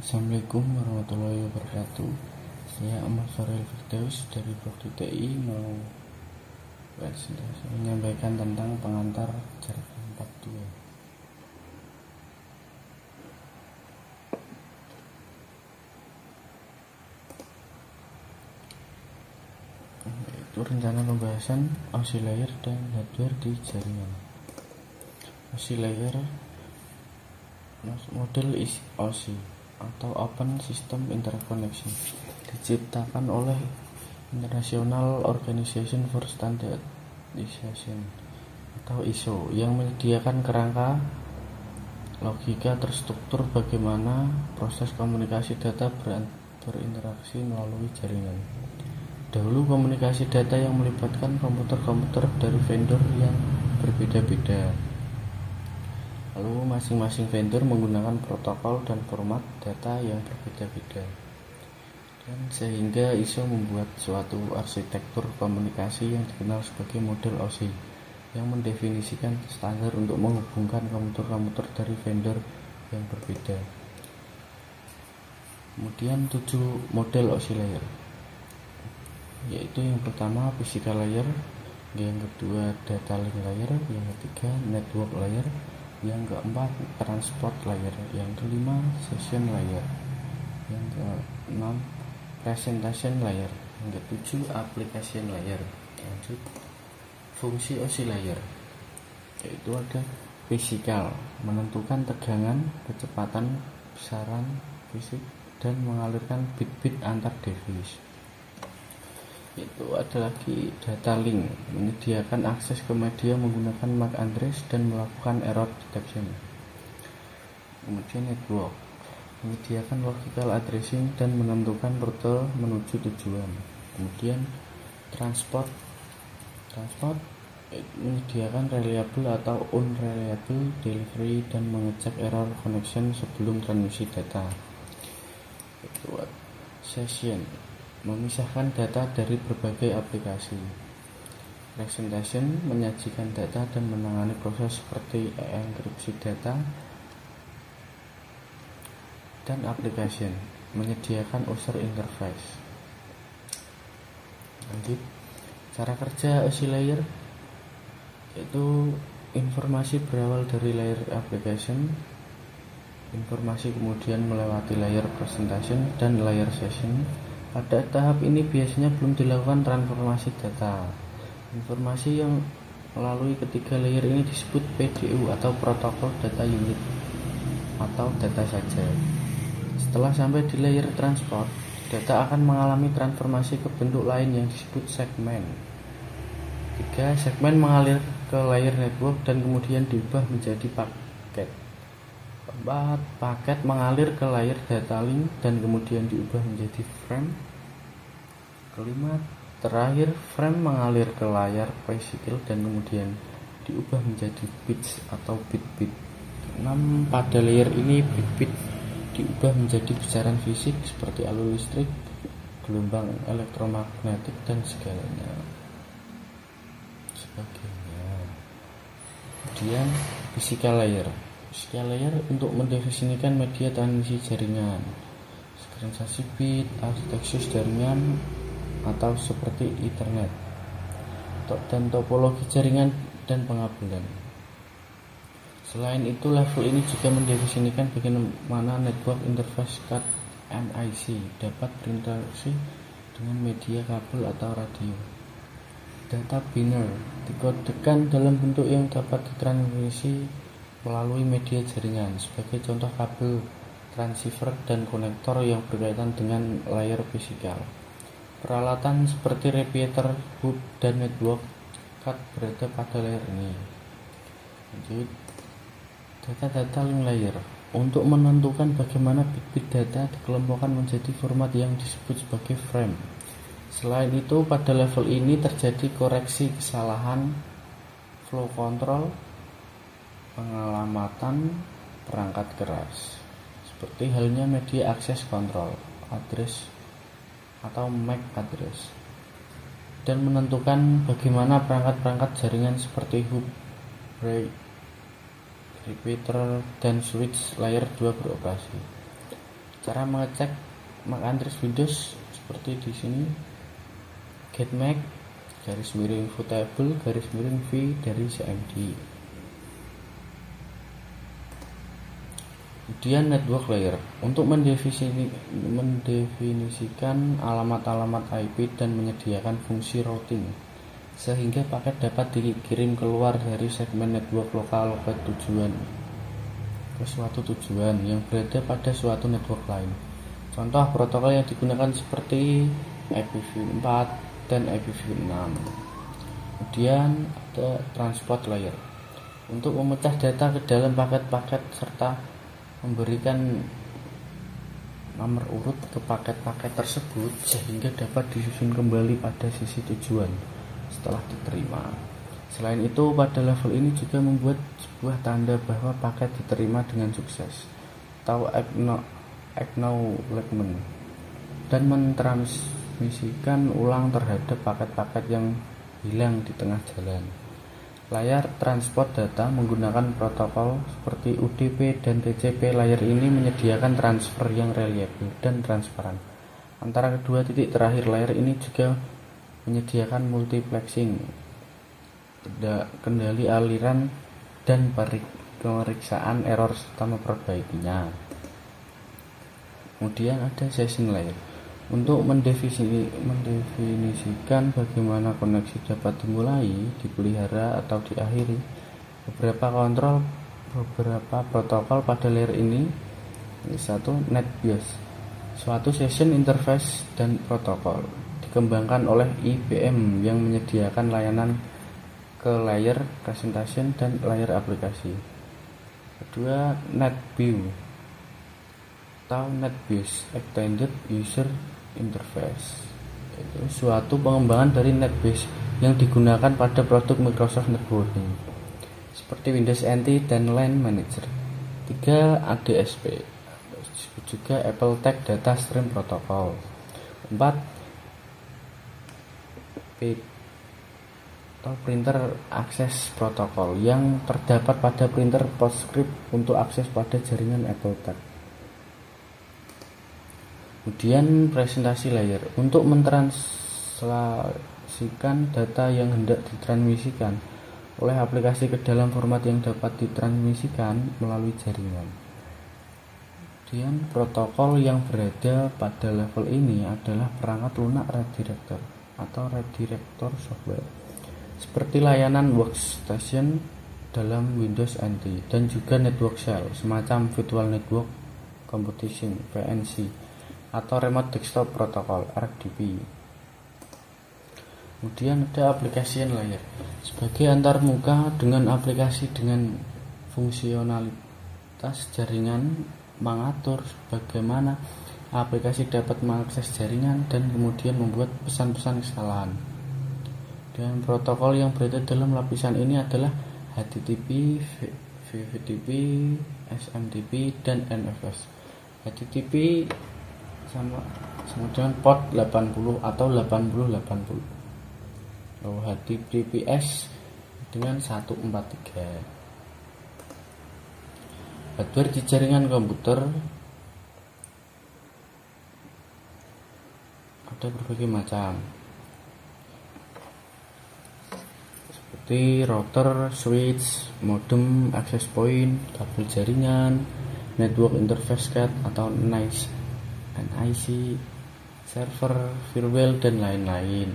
Assalamualaikum warahmatullahi wabarakatuh. Saya Ahmad Farel Firdaus dari Prodi.TI mau menyampaikan tentang pengantar jarak 42. Yaitu rencana pembahasan OSI layer dan hardware di jaringan. OSI layer model OSI atau Open System Interconnection diciptakan oleh International Organization for Standardization atau ISO yang menyediakan kerangka logika terstruktur bagaimana proses komunikasi data berinteraksi melalui jaringan. Dahulu komunikasi data yang melibatkan komputer-komputer dari vendor yang berbeda-beda. Lalu masing-masing vendor menggunakan protokol dan format data yang berbeda-beda. Dan sehingga ISO membuat suatu arsitektur komunikasi yang dikenal sebagai model OSI yang mendefinisikan standar untuk menghubungkan komputer-komputer dari vendor yang berbeda. Kemudian 7 model OSI layer, yaitu yang pertama physical layer, yang kedua data link layer, yang ketiga network layer, yang keempat transport layer, yang kelima session layer, yang keenam presentation layer, yang ketujuh application layer. Lanjut, fungsi OSI layer, yaitu ada physical, menentukan tegangan, kecepatan, besaran fisik, dan mengalirkan bit-bit antar device. Itu ada lagi data link, menyediakan akses ke media menggunakan MAC address dan melakukan error detection. Kemudian network, menyediakan logical addressing dan menentukan rute menuju tujuan. Kemudian transport menyediakan reliable atau unreliable delivery dan mengecek error connection sebelum transmisi data. Itu session, memisahkan data dari berbagai aplikasi. Presentation, menyajikan data dan menangani proses seperti enkripsi data. Dan application, menyediakan user interface. Lanjut, cara kerja OSI layer, yaitu informasi berawal dari layer application, informasi kemudian melewati layer presentation dan layer session. Pada tahap ini biasanya belum dilakukan transformasi data. Informasi yang melalui ketiga layer ini disebut PDU atau protokol data unit atau data saja. Setelah sampai di layer transport, data akan mengalami transformasi ke bentuk lain yang disebut segmen. 3. Segmen mengalir ke layer network dan kemudian diubah menjadi paket. 4. Paket mengalir ke layer data link dan kemudian diubah menjadi frame. 5. Terakhir, frame mengalir ke layar physical dan kemudian diubah menjadi bits atau bit-bit. 6. Pada layer ini bit-bit diubah menjadi besaran fisik seperti alur listrik, gelombang elektromagnetik dan sebagainya. Kemudian physical layer untuk mendefinisikan media transmisi jaringan, sinkronisasi bit, arsitektur jaringan atau seperti Ethernet, dan topologi jaringan dan pengabelan. Selain itu, level ini juga mendefinisikan bagaimana network interface card NIC dapat berinteraksi dengan media kabel atau radio. Data biner dikodekan dalam bentuk yang dapat ditransmisi melalui media jaringan, sebagai contoh kabel, transceiver, dan konektor yang berkaitan dengan layer fisikal. Peralatan seperti repeater, hub, dan network card berada pada layer ini. Lanjut, data link layer untuk menentukan bagaimana bit-bit data dikelompokkan menjadi format yang disebut sebagai frame. Selain itu, pada level ini terjadi koreksi kesalahan, flow control, pengalamatan perangkat keras, seperti halnya media access control address atau MAC address, dan menentukan bagaimana perangkat-perangkat jaringan seperti hub, break, repeater, dan switch layer 2 beroperasi. Cara mengecek MAC address Windows seperti di sini, get MAC _voutable _v dari cmd. Kemudian network layer untuk mendefinisikan alamat-alamat IP dan menyediakan fungsi routing sehingga paket dapat dikirim keluar dari segmen network lokal ke suatu tujuan yang berada pada suatu network lain. Contoh protokol yang digunakan seperti IPv4 dan IPv6. Kemudian ada transport layer untuk memecah data ke dalam paket-paket serta memberikan nomor urut ke paket-paket tersebut sehingga dapat disusun kembali pada sisi tujuan setelah diterima. Selain itu, pada level ini juga membuat sebuah tanda bahwa paket diterima dengan sukses atau acknowledgement dan mentransmisikan ulang terhadap paket-paket yang hilang di tengah jalan. Layar transport data menggunakan protokol seperti UDP dan TCP. Layar ini menyediakan transfer yang reliable dan transparan. Antara kedua titik terakhir layar ini juga menyediakan multiplexing, kendali aliran, dan pemeriksaan error serta memperbaikinya. Kemudian ada session layer untuk mendefinisikan bagaimana koneksi dapat dimulai, dipelihara, atau diakhiri. Beberapa protokol pada layer ini. Satu, NetBIOS, suatu session interface dan protokol dikembangkan oleh IBM yang menyediakan layanan ke layer presentation dan layer aplikasi. Kedua, NetBIOS atau NetBIOS Extended User Interface, itu suatu pengembangan dari NetBIOS yang digunakan pada produk Microsoft Networking seperti Windows NT dan LAN Manager. 3. ADSP, juga Apple Tag Data Stream Protocol. 4. atau Printer Access Protocol yang terdapat pada printer PostScript untuk akses pada jaringan Apple Tag. Kemudian presentasi layer untuk mentranslasikan data yang hendak ditransmisikan oleh aplikasi ke dalam format yang dapat ditransmisikan melalui jaringan. Kemudian protokol yang berada pada level ini adalah perangkat lunak redirector atau redirector software seperti layanan workstation dalam Windows NT dan juga network shell semacam Virtual Network Computation VNC atau Remote Desktop Protocol RDP. Kemudian ada application layer sebagai antarmuka dengan aplikasi dengan fungsionalitas jaringan, mengatur bagaimana aplikasi dapat mengakses jaringan dan kemudian membuat pesan-pesan kesalahan. Dan protokol yang berada dalam lapisan ini adalah HTTP, VVTP, SMTP, dan NFS. HTTP sama dengan port 80 atau 8080. HTTPS dengan 143. Hardware di jaringan komputer ada berbagai macam, seperti router, switch, modem, access point, kabel jaringan, network interface card atau NIC, server, firewall, dan lain-lain.